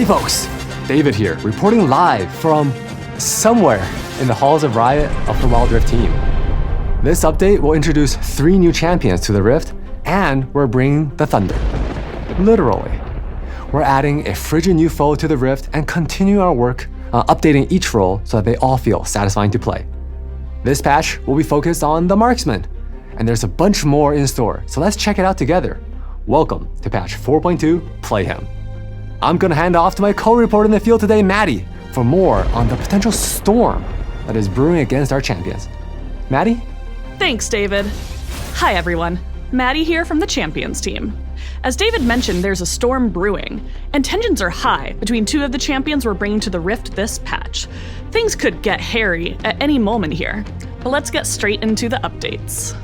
Hey folks, David here, reporting live from somewhere in the halls of Riot of the Wild Rift team. This update will introduce 3 new champions to the Rift, and we're bringing the Thunder. Literally. We're adding a frigid new foe to the Rift and continue our work updating each role so that they all feel satisfying to play. This patch will be focused on the Marksman, and there's a bunch more in store, so let's check it out together. Welcome to patch 4.2 Playhem. I'm gonna hand off to my co-reporter in the field today, Maddy, for more on the potential storm that is brewing against our champions. Maddy? Thanks, David. Hi, everyone. Maddy here from the Champions team. As David mentioned, there's a storm brewing, and tensions are high between 2 of the champions we're bringing to the Rift this patch. Things could get hairy at any moment here, but let's get straight into the updates.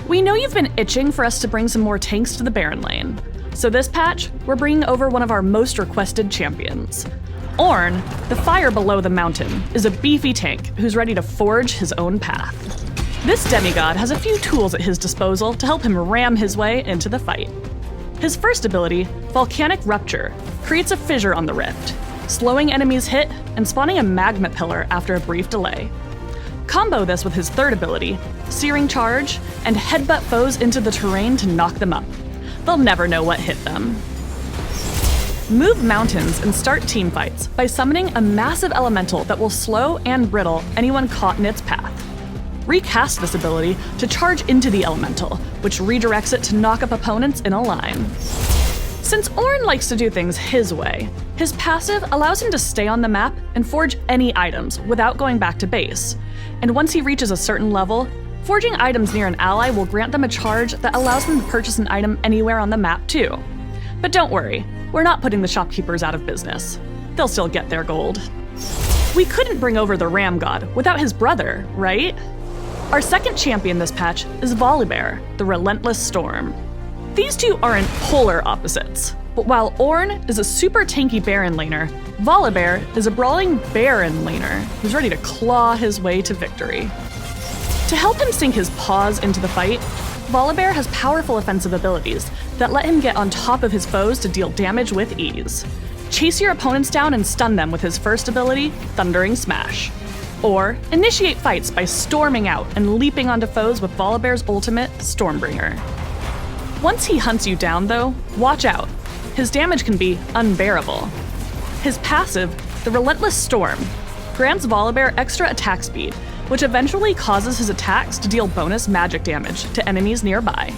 We know you've been itching for us to bring some more tanks to the Baron lane, so this patch, we're bringing over one of our most requested champions. Ornn, the fire below the mountain, is a beefy tank who's ready to forge his own path. This demigod has a few tools at his disposal to help him ram his way into the fight. His first ability, Volcanic Rupture, creates a fissure on the rift, slowing enemies' hit and spawning a magma pillar after a brief delay. Combo this with his third ability, Searing Charge, and headbutt foes into the terrain to knock them up. They'll never know what hit them. Move mountains and start teamfights by summoning a massive elemental that will slow and brittle anyone caught in its path. Recast this ability to charge into the elemental, which redirects it to knock up opponents in a line. Since Ornn likes to do things his way, his passive allows him to stay on the map and forge any items without going back to base. And once he reaches a certain level, forging items near an ally will grant them a charge that allows them to purchase an item anywhere on the map too. But don't worry, we're not putting the shopkeepers out of business. They'll still get their gold. We couldn't bring over the Ram God without his brother, right? Our second champion this patch is Volibear, the Relentless Storm. These two aren't polar opposites, but while Ornn is a super tanky Baron laner, Volibear is a brawling Baron laner who's ready to claw his way to victory. To help him sink his paws into the fight, Volibear has powerful offensive abilities that let him get on top of his foes to deal damage with ease. Chase your opponents down and stun them with his first ability, Thundering Smash. Or initiate fights by storming out and leaping onto foes with Volibear's ultimate, Stormbringer. Once he hunts you down though, watch out. His damage can be unbearable. His passive, the Relentless Storm, grants Volibear extra attack speed, which eventually causes his attacks to deal bonus magic damage to enemies nearby.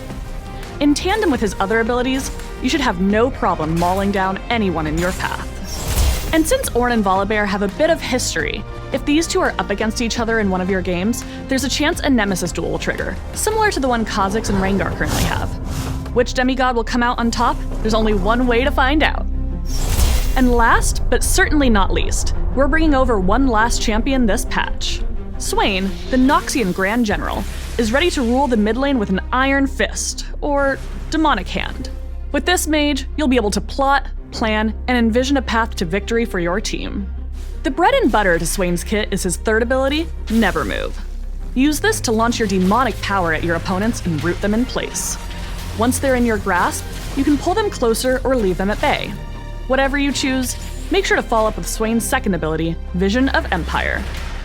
In tandem with his other abilities, you should have no problem mauling down anyone in your path. And since Ornn and Volibear have a bit of history, if these two are up against each other in one of your games, there's a chance a Nemesis duel will trigger, similar to the one Kha'Zix and Rengar currently have. Which demigod will come out on top? There's only one way to find out. And last, but certainly not least, we're bringing over one last champion this patch. Swain, the Noxian Grand General, is ready to rule the mid lane with an iron fist, or demonic hand. With this mage, you'll be able to plot, plan, and envision a path to victory for your team. The bread and butter to Swain's kit is his third ability, Never Move. Use this to launch your demonic power at your opponents and root them in place. Once they're in your grasp, you can pull them closer or leave them at bay. Whatever you choose, make sure to follow up with Swain's second ability, Vision of Empire.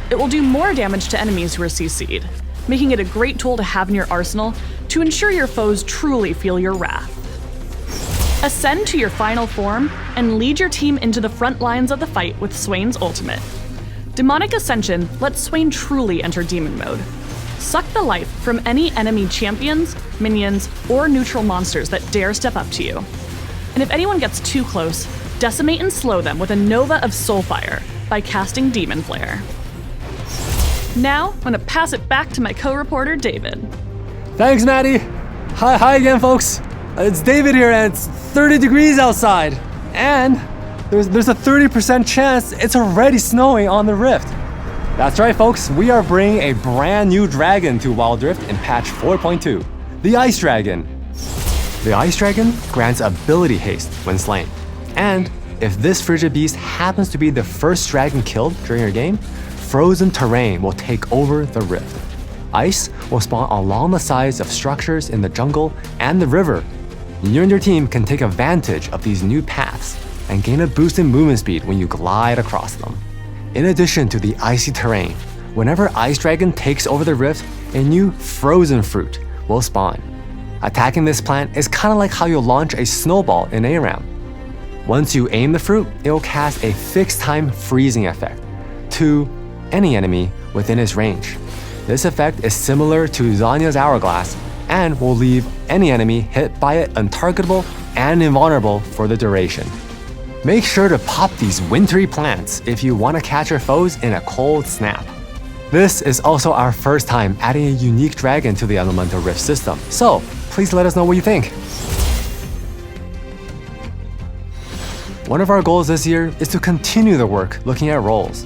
It will do more damage to enemies who are CC'd, making it a great tool to have in your arsenal to ensure your foes truly feel your wrath. Ascend to your final form and lead your team into the front lines of the fight with Swain's ultimate. Demonic Ascension lets Swain truly enter demon mode. Suck the life from any enemy champions, minions, or neutral monsters that dare step up to you. And if anyone gets too close, decimate and slow them with a Nova of Soulfire by casting Demon Flare. Now, I'm gonna pass it back to my co-reporter, David. Thanks, Maddy. Hi again, folks. It's David here, and it's 30 degrees outside. And there's a 30% chance it's already snowing on the Rift. That's right, folks. We are bringing a brand new dragon to Wild Rift in patch 4.2, the Ice Dragon. The Ice Dragon grants ability haste when slain. And if this frigid beast happens to be the first dragon killed during your game, frozen terrain will take over the Rift. Ice will spawn along the sides of structures in the jungle and the river. You and your team can take advantage of these new paths and gain a boost in movement speed when you glide across them. In addition to the icy terrain, whenever Ice Dragon takes over the rift, a new frozen fruit will spawn. Attacking this plant is kind of like how you launch a snowball in ARAM. Once you aim the fruit, it will cast a fixed time freezing effect to any enemy within its range. This effect is similar to Zanya's Hourglass and will leave any enemy hit by it untargetable and invulnerable for the duration. Make sure to pop these wintry plants if you want to catch your foes in a cold snap. This is also our first time adding a unique dragon to the Elemental Rift system, so please let us know what you think. One of our goals this year is to continue the work looking at roles.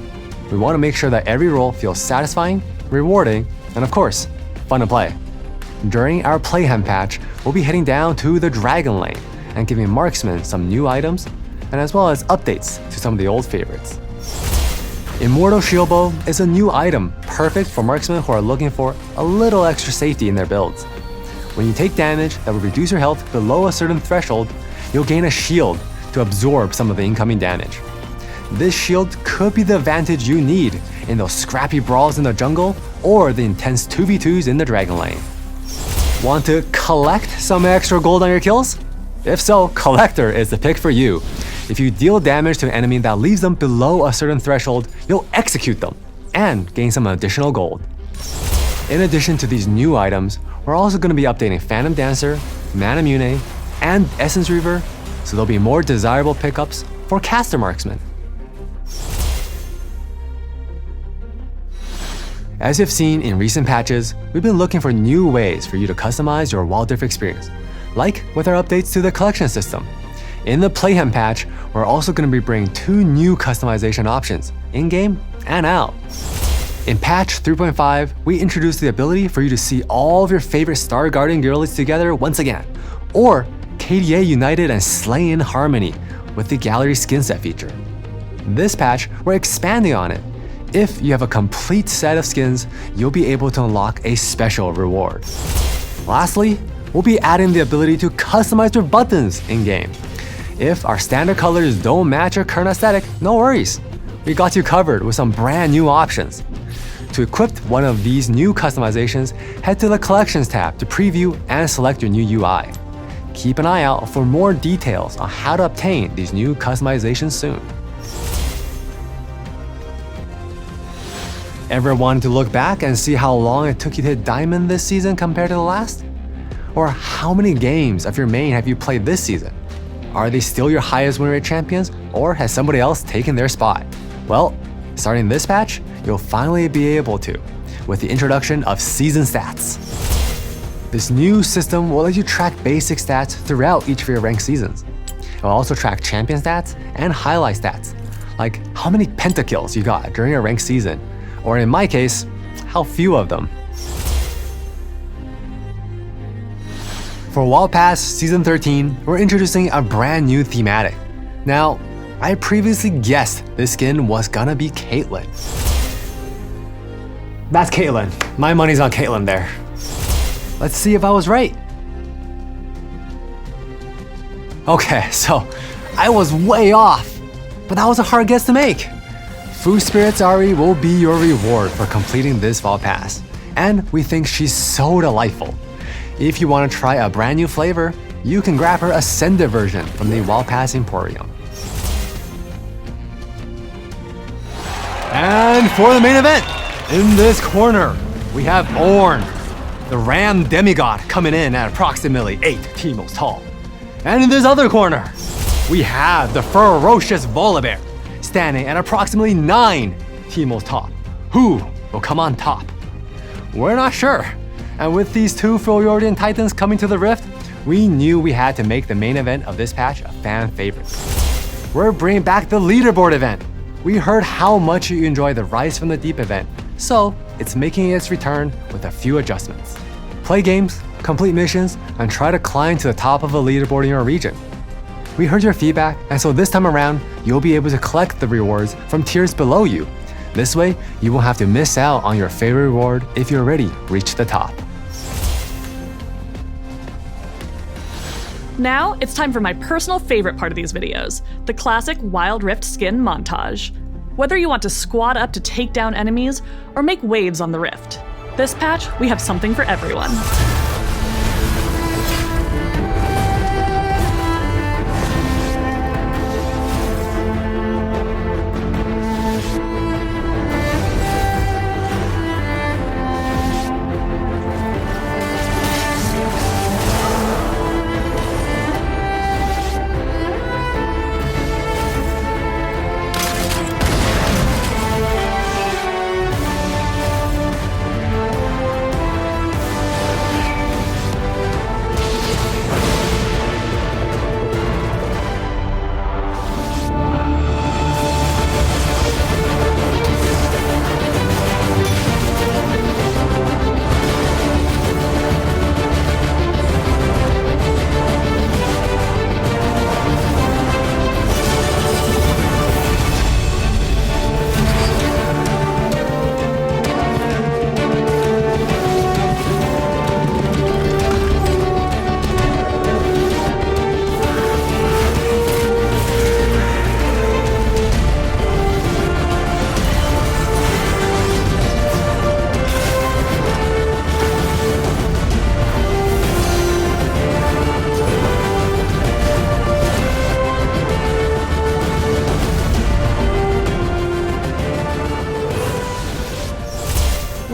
We want to make sure that every role feels satisfying, rewarding, and of course, fun to play. During our Playhem patch, we'll be heading down to the Dragon Lane and giving marksmen some new items, and as well as updates to some of the old favorites. Immortal Shield Bow is a new item perfect for marksmen who are looking for a little extra safety in their builds. When you take damage that will reduce your health below a certain threshold, you'll gain a shield to absorb some of the incoming damage. This shield could be the advantage you need in those scrappy brawls in the jungle or the intense 2v2s in the Dragon Lane. Want to collect some extra gold on your kills? If so, Collector is the pick for you. If you deal damage to an enemy that leaves them below a certain threshold, you'll execute them and gain some additional gold. In addition to these new items, we're also going to be updating Phantom Dancer, Mana Mune, and Essence Reaver, so there'll be more desirable pickups for caster marksmen. As you've seen in recent patches, we've been looking for new ways for you to customize your Wild Rift experience, like with our updates to the collection system. In the Playhem patch, we're also going to be bringing 2 new customization options, in-game and out. In patch 3.5, we introduced the ability for you to see all of your favorite Star Guardian girlies together once again, or KDA united and slay in harmony with the gallery skin set feature. This patch, we're expanding on it. If you have a complete set of skins, you'll be able to unlock a special reward. Lastly, we'll be adding the ability to customize your buttons in-game. If our standard colors don't match your current aesthetic, no worries. We got you covered with some brand new options. To equip one of these new customizations, head to the Collections tab to preview and select your new UI. Keep an eye out for more details on how to obtain these new customizations soon. Ever wanted to look back and see how long it took you to hit Diamond this season compared to the last? Or how many games of your main have you played this season? Are they still your highest win rate champions, or has somebody else taken their spot? Well, starting this patch, you'll finally be able to, with the introduction of Season Stats. This new system will let you track basic stats throughout each of your ranked seasons. It will also track champion stats and highlight stats, like how many pentakills you got during a ranked season, or in my case, how few of them. For Wild Pass Season 13, we're introducing a brand new thematic. Now, I previously guessed this skin was gonna be Caitlyn. That's Caitlyn. My money's on Caitlyn there. Let's see if I was right. Okay, so I was way off, but that was a hard guess to make. Food Spirit's Ari will be your reward for completing this Wild Pass, and we think she's so delightful. If you want to try a brand new flavor, you can grab her Ascended version from the Wild Pass Emporium. And for the main event, in this corner, we have Ornn, the Ram Demigod, coming in at approximately 8 T-most tall. And in this other corner, we have the ferocious Volibear, standing at approximately 9 T-most tall. Who will come on top? We're not sure. And with these 2 Freljordian Titans coming to the Rift, we knew we had to make the main event of this patch a fan favorite. We're bringing back the leaderboard event. We heard how much you enjoy the Rise from the Deep event, so it's making its return with a few adjustments. Play games, complete missions, and try to climb to the top of a leaderboard in your region. We heard your feedback, and so this time around, you'll be able to collect the rewards from tiers below you. This way, you won't have to miss out on your favorite reward if you already reached the top. Now, it's time for my personal favorite part of these videos, the classic Wild Rift skin montage. Whether you want to squat up to take down enemies or make waves on the Rift, this patch, we have something for everyone.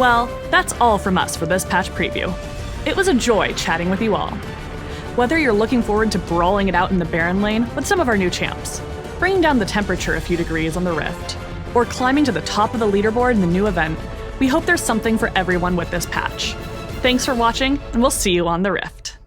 Well, that's all from us for this patch preview. It was a joy chatting with you all. Whether you're looking forward to brawling it out in the Baron lane with some of our new champs, bringing down the temperature a few degrees on the Rift, or climbing to the top of the leaderboard in the new event, we hope there's something for everyone with this patch. Thanks for watching, and we'll see you on the Rift.